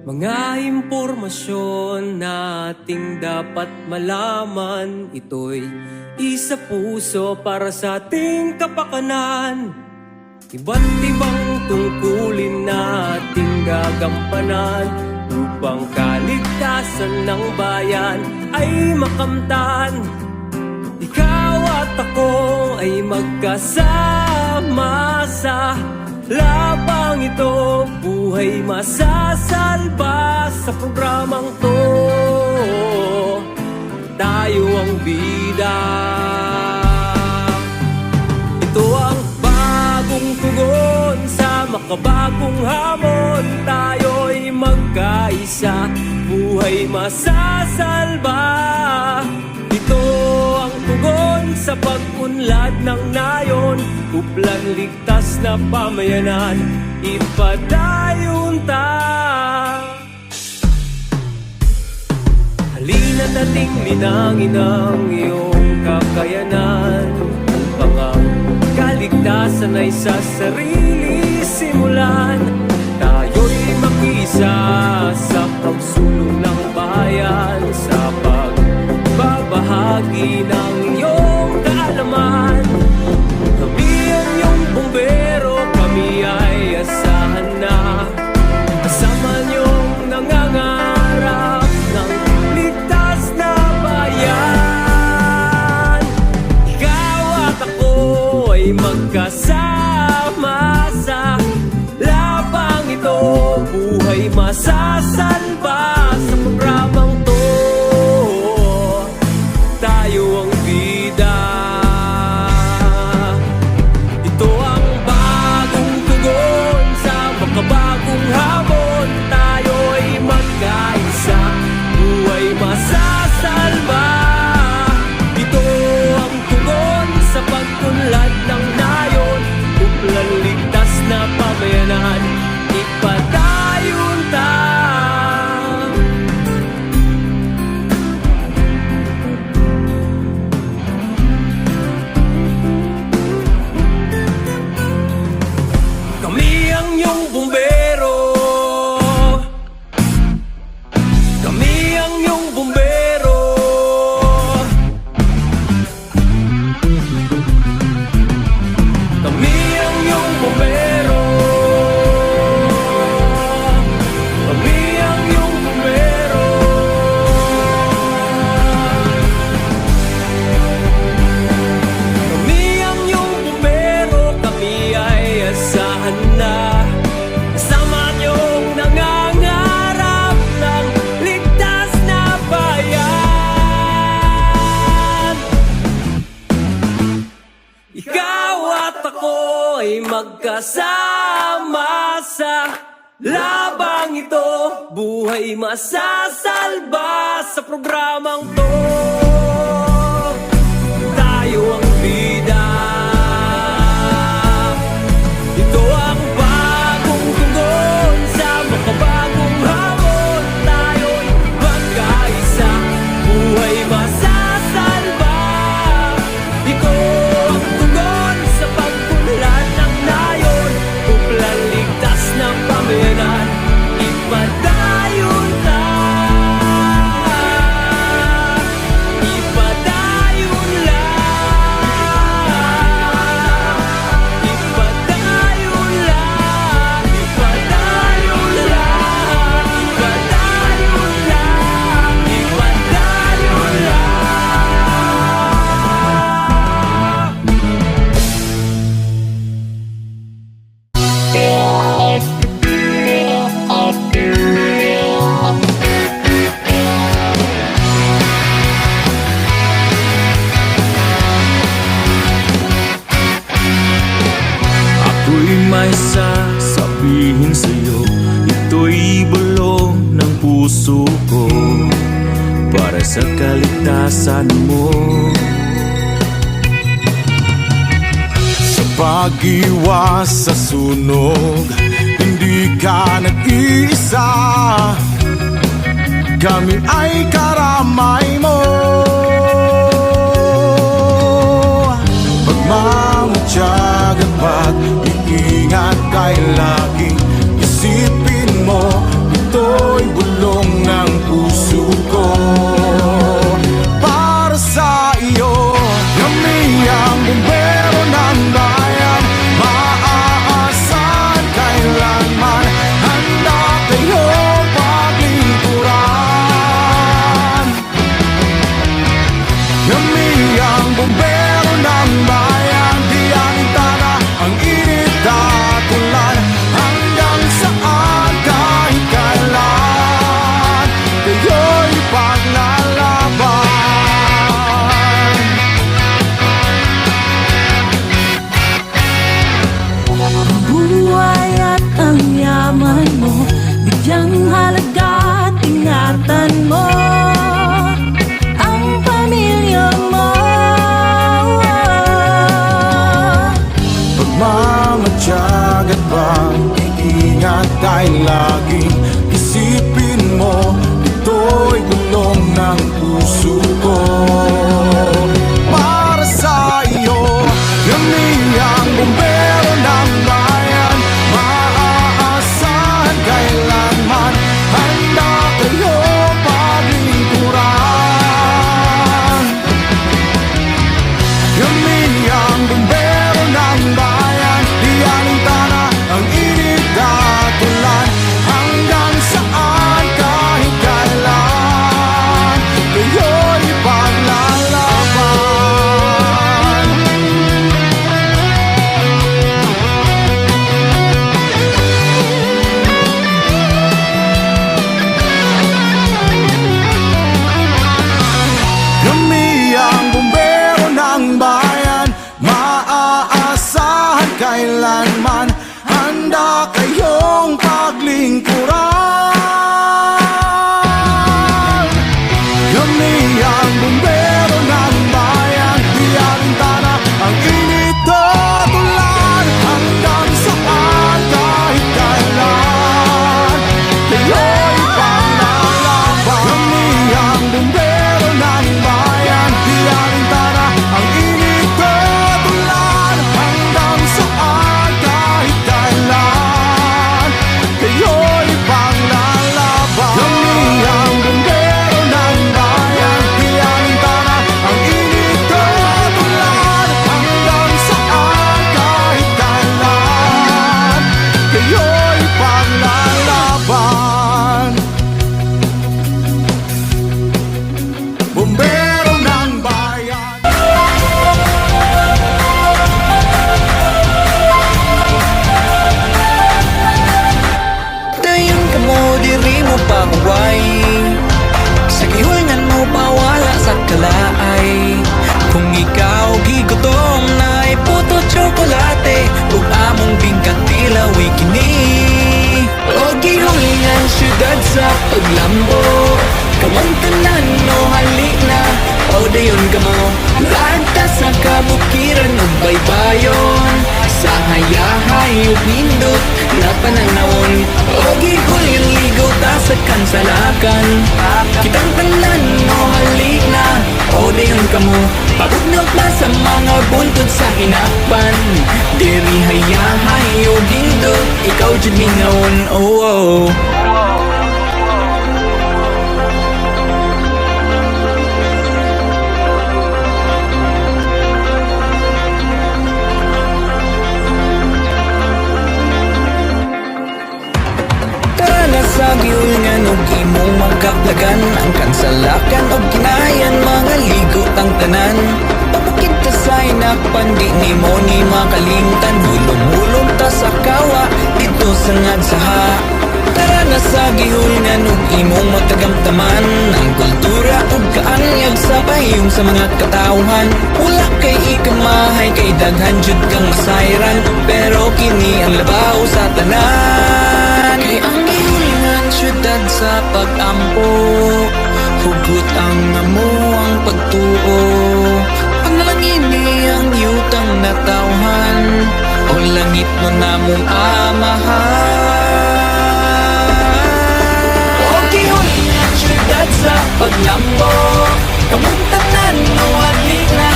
Mga impormasyon na ating dapat malaman, ito'y isa puso para sa ating kapakanan. Iba't ibang tungkulin na ating gagampanan upang kaligtasan ng bayan ay makamtan. Ikaw at ako ay magkasama sa labang ito, buhay masasalba sa programang to. Tayo ang bida. Ito ang bagong tugon sa makabagong hamon. Tayo'y magkaisa, buhay masasalba. Ito ang tugon sa pag-unlad ng nayon, uplan ligtas na pamayanan, ipadayon ta. Halina't ating linangin ang iyong kakayanan, upang ang kaligtasan ay sa sarili simulan. Tayo'y mag-isa sa pagsulong ng bayan, sa pagbabahagi ng iyong kaalaman. Kami ang iyong bumbero, kami ay asahan na kasama niyong nangangarap ng ligtas na bayan. Ikaw at ako ay magkasama sa labang ito, buhay masasalba sa programang to. Tayo ang bida. Ito ang bagong tugon sa makabagong hamon. Tayo'y magkaisa, buhay masasalba. Ito ang tugon sa pag-unlad ng nayon, uplan ligtas na pamayanan, ipadayon ta. Kami ang iyong bumbero, kami ang iyong bumbero. Kami ang iyong bumbero, kami ang iyong bumbero. Kami ang iyong bumbero, kami ay asahan na kasama niyong nangangarap ng ligtas na bayan. Ikaw at ako ay magkasama sa labang ito, buhay masasalba sa programang to. Tayo ang bida. Ito ang bagong tugon sa makabagong hamon. Tayo'y magkaisa, buhay masasalba. Ito ang tugon sa pag-unlad ng nayon, uplan ligtas na pamayanan, ipadayon ta. Ipadayon lang, ipadayon lang, ipadayon lang, ipadayon lang, ipadayon Ako'y may sasabihin sa'yo, ito'y bulong ng puso ko para sa kaligtasan mo. Sa pag-iwas sa sunog, hindi ka nag-iisa. Kami ay karamay mo. Pagmamutsyag at pag-iingat kay laging isipin mo, ito'y bumbero ng bayan, di alintana ang init at ulan. Hanggang saan kahit kailan kayo'y paglalaban. Buhay at ang yaman mo, bigyang halaga at ingatan mo ang pamilya mo. Pagmamatsyag at pag-iingat ay laging isipin mo, ito'y bulong ng puso ko. Para sa iyo, kami ang bumbero ng bayan, maaasahan kailanman, handa kayo paglingkuran. Kami ang bumbero ng bayan, di alintana ang init at ulan. Hanggang saan kahit kailan kayo'y paglalaban. Kami ang bumbero ng bayan, maaasahan kailanman, handa kayong paglingkuran. Kami ang bumbero ng bayan, di alintana ang init at ulan. Hanggang saan kahit kailan kayo'y paglalaban. Kami ang bumbero ng bayan, di alintana ang init at ulan. Hanggang saan kahit kailan kayo'y paglalaban. Kami ang bumbero ng bayan, di alintana ang init at ulan. Hanggang saan kahit kailan kayo'y paglalaban. Bumbero ng bayan. Dayon ka mo, diri mo pahuway. Sa gihulngan mo, pawala sa kalaay. Kung ikaw gigutom na puto tsokolate, ug among bingkat tilawi kini. O gihulngan syudad sa paglambo, kamang tanan no halik na. O dayon ka mo, lagta sa kabukiran ug baybayon. Sa hayahay ug nindot na pananawon, o gihulngan ligaw ta sa kansalakan. Kitang tanan no halik na. O dayon ka mo, pagugnog na sa mga buntod sa hinapan. Diri hayahay ug nindot, ikaw jud mingaon. Oh, oh. Sa giulngan ug imong magkaplagan ang kansalakan ug kinayan mga ligot ang tanan. Pabukid ta sa inakpan, di nimo ni makalimtan. Hulom-hulom ta sa kawa dito sa ngadsaha. Tara na sa gihulngan ug imong matagamtaman ang kultura ug kaanyag sa pahiyong sa mga katawhan. Wala kay ikamahay, kay daghan jud kang masayran, pero kini ang labaw sa tanan. Kay ang gihulngan syudad sa pag-ampo, hugot ang namo ang pagtuo. Panalangin ni ang yutang natawhan, o langit mo namong amahan. O gihulngan syudad sa paglambo, kamong tanan no halik na.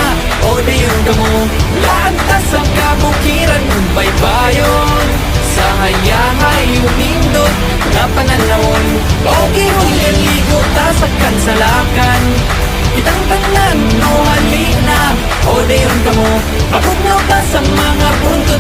O dayon ka mo, lantas ang kabukiran ng baybayon. Sa hayahay umindot na pananawon, o gihulngan ligo ta sa kansalakan. Kitang tanan no halik na. O dayon ka mo, pagugnaw ka sa mga punto